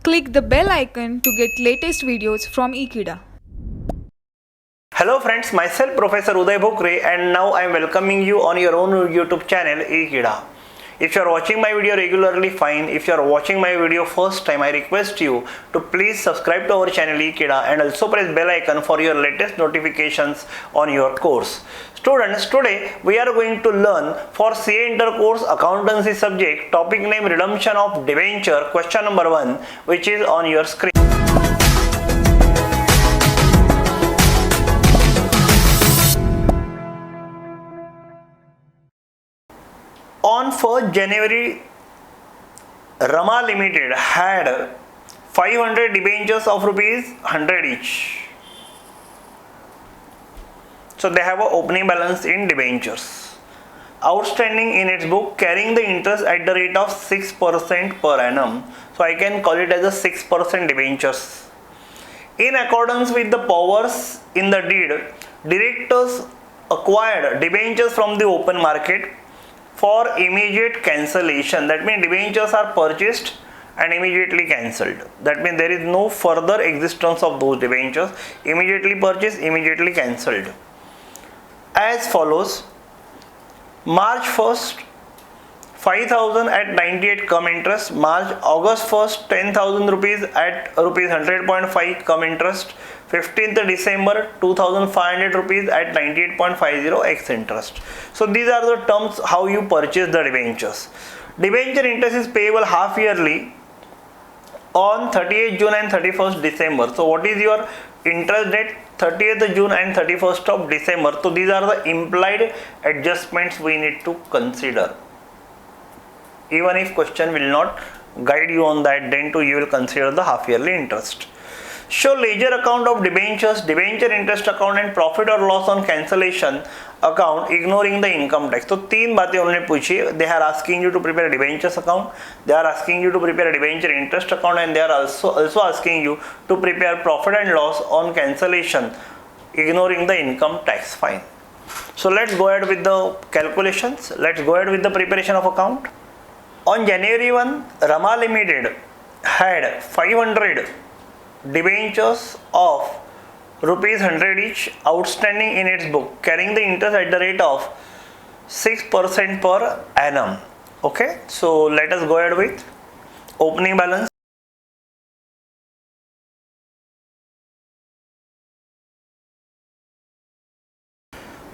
Click the bell icon to get latest videos from Ekeeda. Hello friends, myself Professor Uday Bhokre and now I am welcoming you on your own YouTube channel Ekeeda. If you are watching my video regularly, fine. If you are watching my video first time, I request you to please subscribe to our channel Ekeeda and also press bell icon for your latest notifications on your course. Students, today we are going to learn for CA Intercourse Accountancy subject topic name redemption of debenture, question number 1, which is on your screen. On 1st January, Rama Limited had 500 debentures of rupees 100 each. So they have an opening balance in debentures. Outstanding in its book carrying the interest at the rate of 6% per annum. So I can call it as a 6% debentures. In accordance with the powers in the deed, directors acquired debentures from the open market for immediate cancellation. That means debentures are purchased and immediately cancelled. That means there is no further existence of those debentures. Immediately purchased, immediately cancelled. As follows: March 1st 5,000 at 98 cum interest, August 1st 10,000 rupees at rupees 100.5 cum interest, 15th December 2,500 rupees at 98.50 ex interest. So these are the terms how you purchase the debentures. Debenture interest is payable half yearly on 30th June and 31st December. So what is your interest date? 30th June and 31st of December. So these are the implied adjustments we need to consider. Even if question will not guide you on that, then too you will consider the half yearly interest. Show ledger account of debentures, debenture interest account and profit or loss on cancellation account ignoring the income tax. तो तीन बातें उन्होंने पूछी. They are asking you to prepare a debentures account, they are asking you to prepare a debenture interest account, and they are also asking you to prepare profit and loss on cancellation ignoring the income tax. Fine. So let's go ahead with the calculations. Let's go ahead with the preparation of account. On January 1, Rama Limited had 500 debentures of rupees 100 each outstanding in its book carrying the interest at the rate of 6% per annum. Okay, so let us go ahead with opening balance.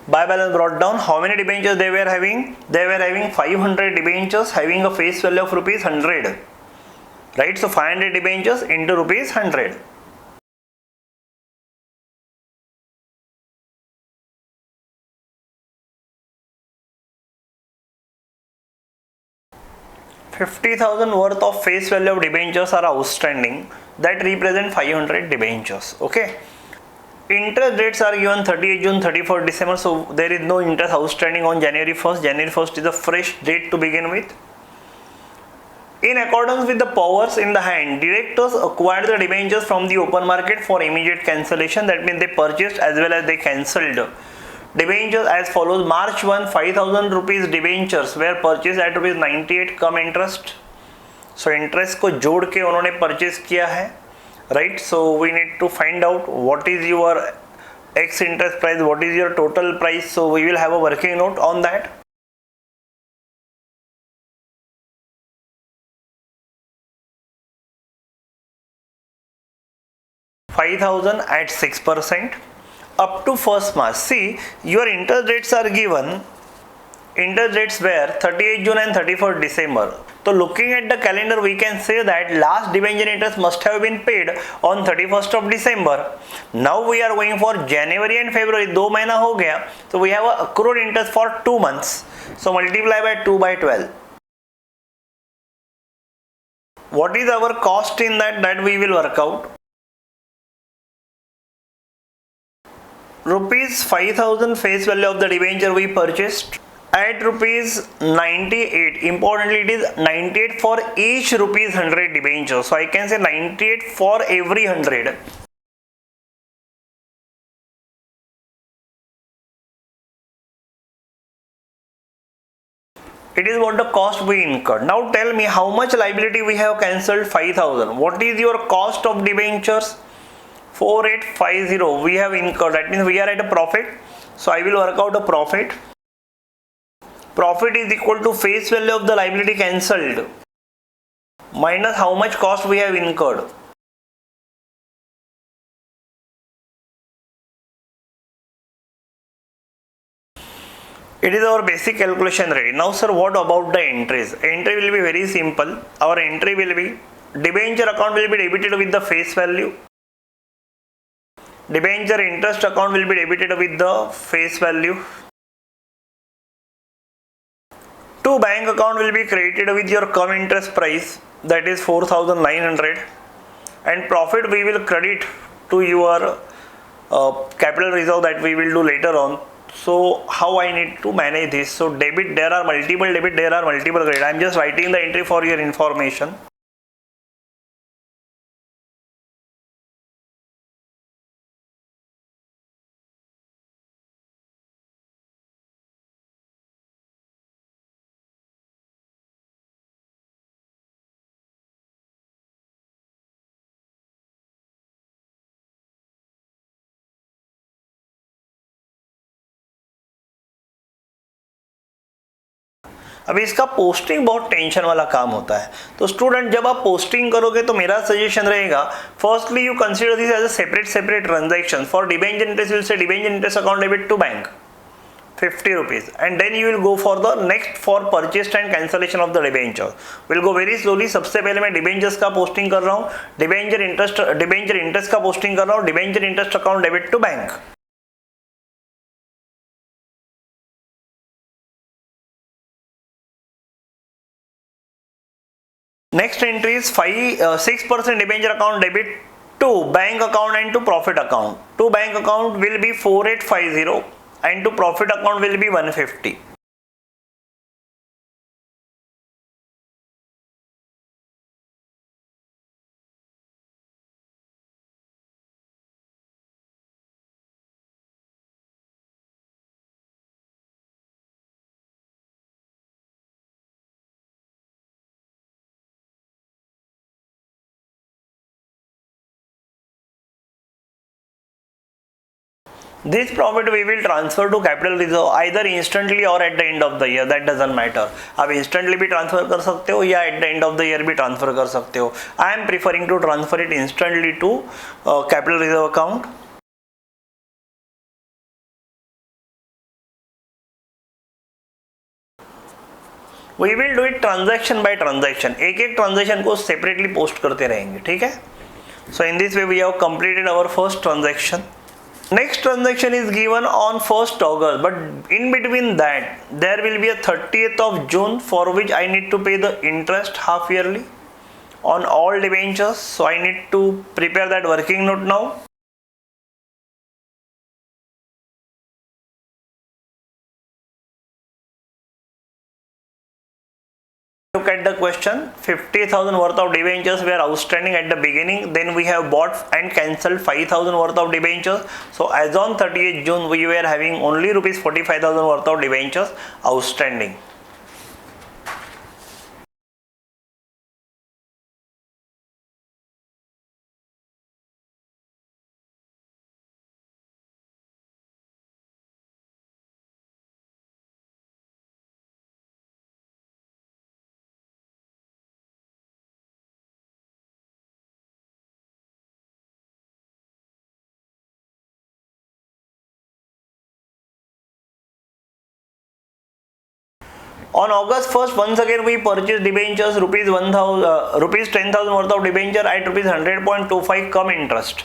By balance brought down, how many debentures they were having? They were having 500 debentures having a face value of rupees 100. Right, so 500 debentures into rupees 100. $50,000 worth of face value of debentures are outstanding. That represent 500 debentures. Okay. Interest rates are given 30th June, 31st December. So there is no interest outstanding on January 1st. January 1st is a fresh date to begin with. In accordance with the powers in the hand, directors acquired the debentures from the open market for immediate cancellation. That means they purchased as well as they cancelled. Debentures as follows: March 1, 5,000 rupees debentures were purchased at rupees 98 cum interest. So interest को जोड़ के उन्होंने purchase किया है. Right, so we need to find out what is your X interest price, what is your total price. So we will have a working note on that. $5,000 at 6% up to 1st March. See, your interest rates are given. Interest rates were 30th June and 31st December. So looking at the calendar, we can say that last debenture interest must have been paid on 31st of December. Now we are going for January and February. 2 महीना हो गया. So we have a accrued interest for 2 months. So multiply by 2 by 12. What is our cost in that? That we will work out. Rupees 5,000 face value of the debenture we purchased at rupees 98. Importantly, it is 98 for each rupees 100 debenture. So I can say 98 for every 100. It is what the cost we incurred. Now tell me how much liability we have cancelled. 5,000. What is your cost of debentures? 4850 we have incurred. That means we are at a profit. So I will work out a profit. Profit is equal to face value of the liability cancelled minus how much cost we have incurred. It is our basic calculation ready. Now sir, what about the entries? Entry will be very simple. Our entry will be debenture account will be debited with the face value. Debenture interest account will be debited with the face value. To bank account will be credited with your cum interest price, that is 4,900, and profit we will credit to your capital reserve, that we will do later on. So how I need to manage this? So debit, there are multiple debit, there are multiple credit. I am just writing the entry for your information. अब इसका posting बहुत tension वाला काम होता है. तो student, जब आप पोस्टिंग करोगे तो मेरा सजेशन रहेगा, firstly you consider this as a separate transaction. For debenture interest will say debenture interest account debit to bank 50 rupees, and then you will go for the next for purchase and cancellation of the debenture. We'll go very slowly. सबसे पहले मैं debentures का posting कर रहा हूँ, debenture interest का posting कर रहा हूँ, debenture interest account debit to bank. Next entry is 6% debenture account debit to bank account and to profit account. To bank account will be 4850 and to profit account will be 150. This profit we will transfer to capital reserve either instantly or at the end of the year. That doesn't matter. आप instantly भी transfer कर सकते हो या at the end of the year भी transfer कर सकते हो. I am preferring to transfer it instantly to capital reserve account. We will do it transaction by transaction. एक एक transaction को separately post करते रहेंगे, ठीक है? So in this way we have completed our first transaction. Next transaction is given on 1st August, but in between that there will be a 30th of June for which I need to pay the interest half yearly on all debentures. So I need to prepare that working note now. Look at the question. 50,000 worth of debentures were outstanding at the beginning, then we have bought and cancelled 5,000 worth of debentures. So as on 30th June we were having only rupees 45,000 worth of debentures outstanding. On August 1st, once again we purchased debentures rupees 10,000 worth of debenture at rupees 100.25 cum interest.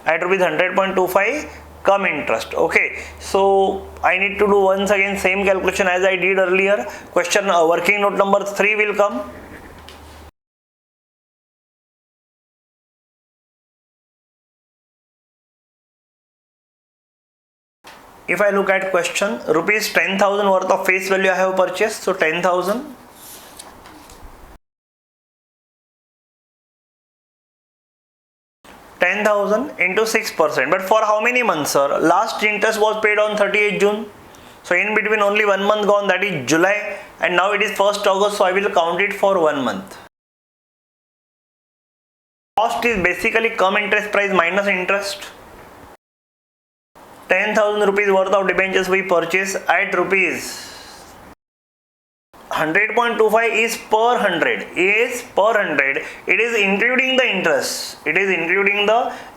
At rupees 100.25 cum interest. Okay, so I need to do once again same calculation as I did earlier. Question working note number 3 will come. If I look at question, rupees 10,000 worth of face value I have purchased, so 10,000. into 6%. But for how many months, sir? Last interest was paid on 30th June. So in between only 1 month gone, that is July, and now it is 1st August, so I will count it for 1 month. Cost is basically come interest price minus interest. 10,000 rupees worth of debentures we purchase at rupees 100.25 is per 100, it is including the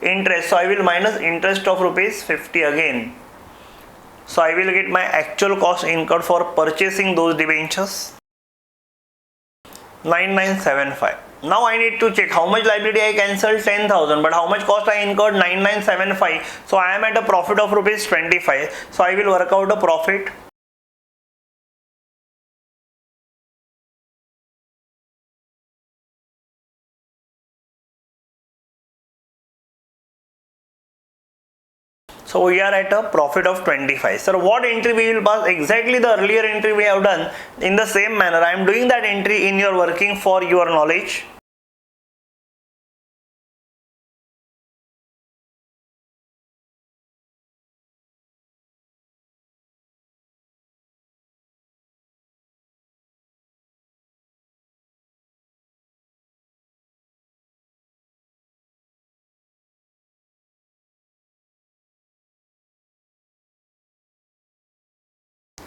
interest, so I will minus interest of rupees 50 again, so I will get my actual cost incurred for purchasing those debentures 9975. Now I need to check how much liability I cancelled, 10,000, but how much cost I incurred, 9975. So I am at a profit of rupees 25, so I will work out a profit. So we are at a profit of 25. Sir, what entry we will pass? Exactly the earlier entry we have done. In the same manner, I am doing that entry in your working for your knowledge.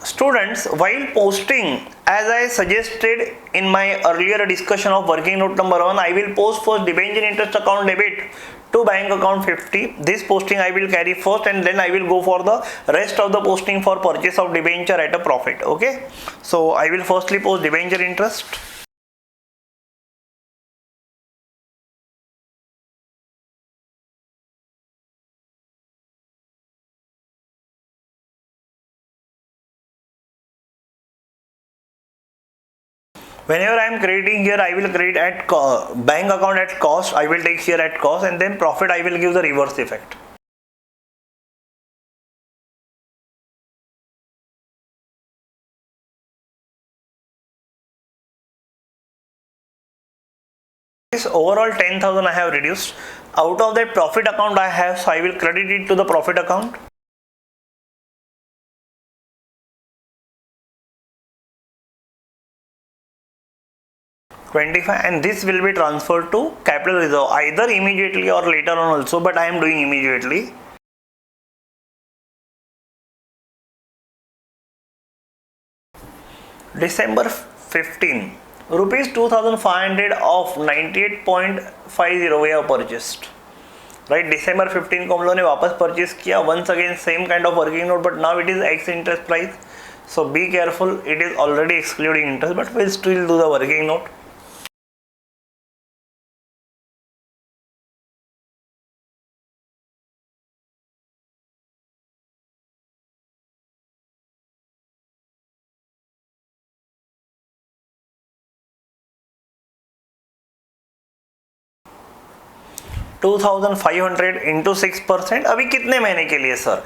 Students, while posting, as I suggested in my earlier discussion of working note number 1, I will post first debenture interest account debit to bank account 50. This posting I will carry first, and then I will go for the rest of the posting for purchase of debenture at a profit. Okay, so I will firstly post debenture interest. Whenever I am crediting here, I will credit at bank account at cost, I will take here at cost, and then profit I will give the reverse effect. This overall 10,000 I have reduced. Out of that profit account I have, so I will credit it to the profit account. $25, and this will be transferred to capital reserve either immediately or later on also, but I am doing immediately. December 15, rupees 2,500 of 98.50 we have purchased. Right, December 15 को हम लोगों ने वापस purchase किया. Once again same kind of working note, but now it is X interest price. So be careful, it is already excluding interest, but we'll still do the working note. $2,500 into 6%. अभी कितने महीने के लिए sir?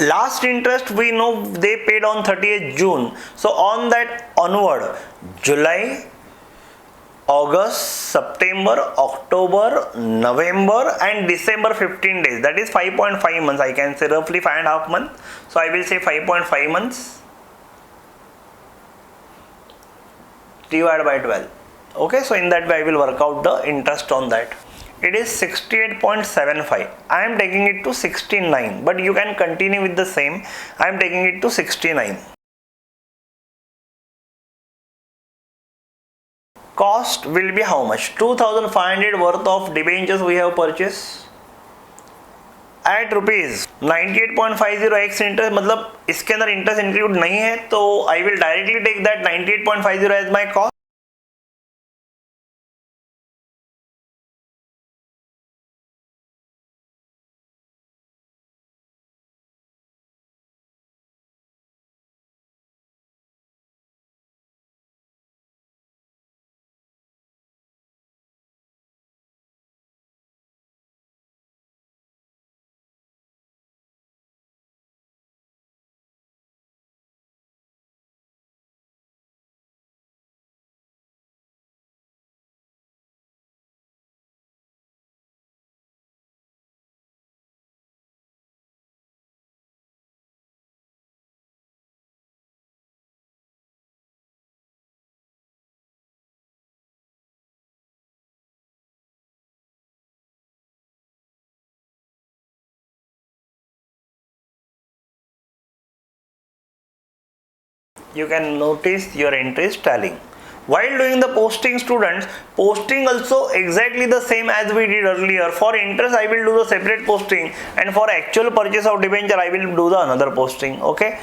Last interest we know they paid on 30th June. So on that onward, July, August, September, October, November and December, 15 days. That is 5.5 months. I can say roughly 5.5 months. So I will say 5.5 months divided by 12. Okay, so in that way I will work out the interest on that. It is 68.75. I am taking it to 69, but you can continue with the same. I am taking it to 69. Cost will be how much? 2,500 worth of debentures we have purchased at rupees 98.50 x interest. मतलब इसके अंदर interest include नहीं है, तो I will directly take that 98.50 as my cost. you can notice your entry is tallying. While doing the posting, students, posting also exactly the same as we did earlier. For interest I will do the separate posting, and for actual purchase of debenture I will do the another posting. Okay.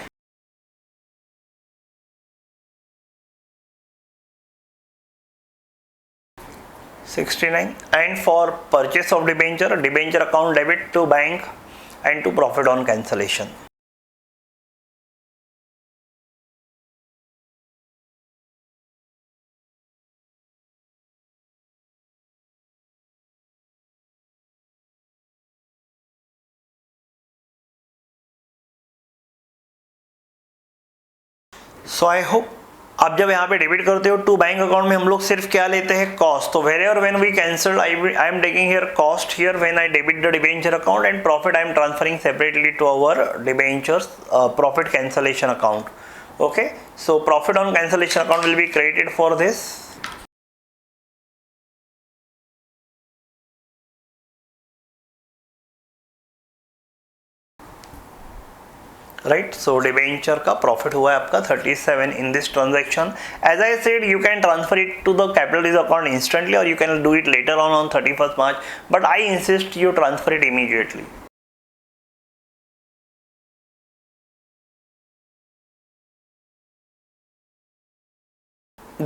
$69, and for purchase of debenture account debit to bank and to profit on cancellation. So I hope आप जब यहाँ पे debit करते हो to bank account में हम लोग सिर्फ क्या लेते हैं, कॉस्ट. तो wherever when we cancel I am taking here cost here when I debit the debenture account, and profit I am transferring separately to our debentures profit cancellation account. Okay, so profit on cancellation account will be created for this. Right, so debenture का profit हुआ है आपका 37 in this transaction. As I said, you can transfer it to the capital reserve account instantly, or you can do it later on 31st March, but I insist you transfer it immediately.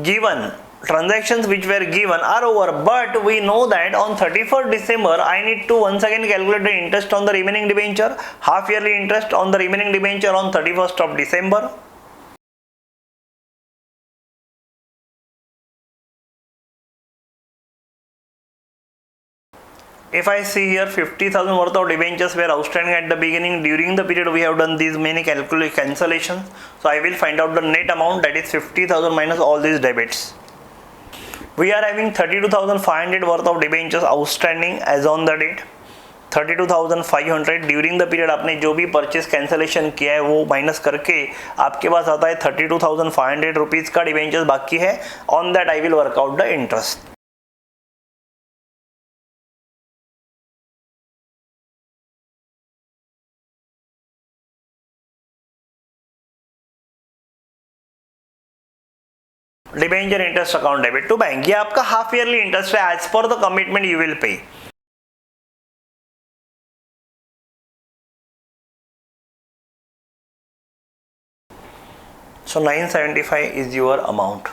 Given transactions which were given are over, but we know that on 31st December I need to once again calculate the interest on the remaining debenture, half yearly interest on the remaining debenture on 31st of December. If I see here 50,000 worth of debentures were outstanding at the beginning, during the period we have done these many cancellations, so I will find out the net amount, that is 50,000 minus all these debits. We are having 32,500 worth of debentures outstanding as on the date. 32,500 during the period आपने जो भी purchase cancellation किया है वो minus करके आपके पास आता है 32,500 रुपीज़ का डिबेंचर्स बाकी है. On that I will work out the interest. Debenture interest account debit to bank, ये आपका हाफ ईयरली इंटरेस्ट है. As per the commitment you will pay. So 975 is your amount.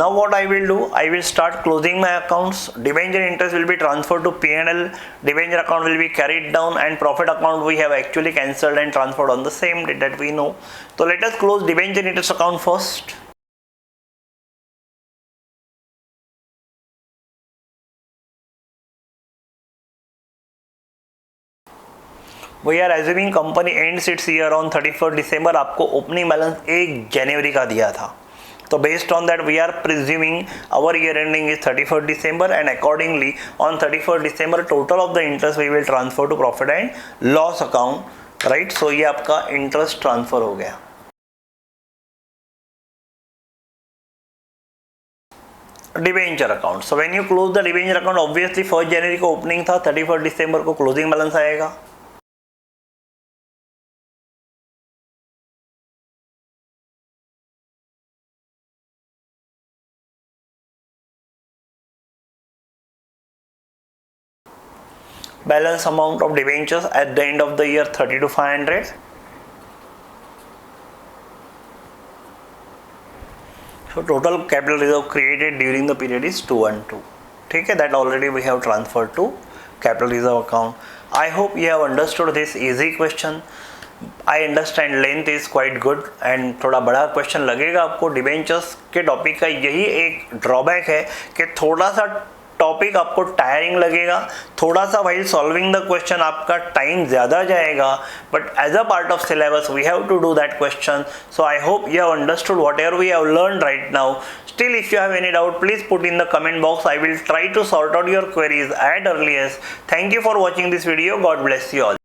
Now what I will do, I will start closing my accounts. Debenture interest will be transferred to P&L, debenture account will be carried down, and profit account we have actually cancelled and transferred on the same date that we know. So let us close debenture interest account first. We are assuming company ends its year on 31st December. आपको opening balance 1 जनवरी का दिया था, तो based on that we are presuming our year ending is 31st December, and accordingly on 31st December total of the interest we will transfer to profit and loss account. Right, so ये आपका interest transfer हो गया. Debenture account, so when you close the debenture account, obviously 1 जनवरी को opening था, 31st December को closing balance आएगा. Balance amount of debentures at the end of the year 32,500. So total capital reserve created during the period is 212. ठीक है, that already we have transferred to capital reserve account. I hope you have understood this easy question. I understand length is quite good and थोड़ा बड़ा question लगेगा आपको. Debentures के topic का यही एक ड्रॉबैक है कि थोड़ा सा टॉपिक आपको टायरिंग लगेगा, थोड़ा सा व्हाइल सॉल्विंग द क्वेश्चन आपका टाइम ज़्यादा जाएगा, but as a part of syllabus we have to do that question. So I hope you have understood whatever we have learn right now. Still, if you have any doubt, please put in the comment box. I will try to sort out your queries at earliest. Thank you for watching this video. God bless you all.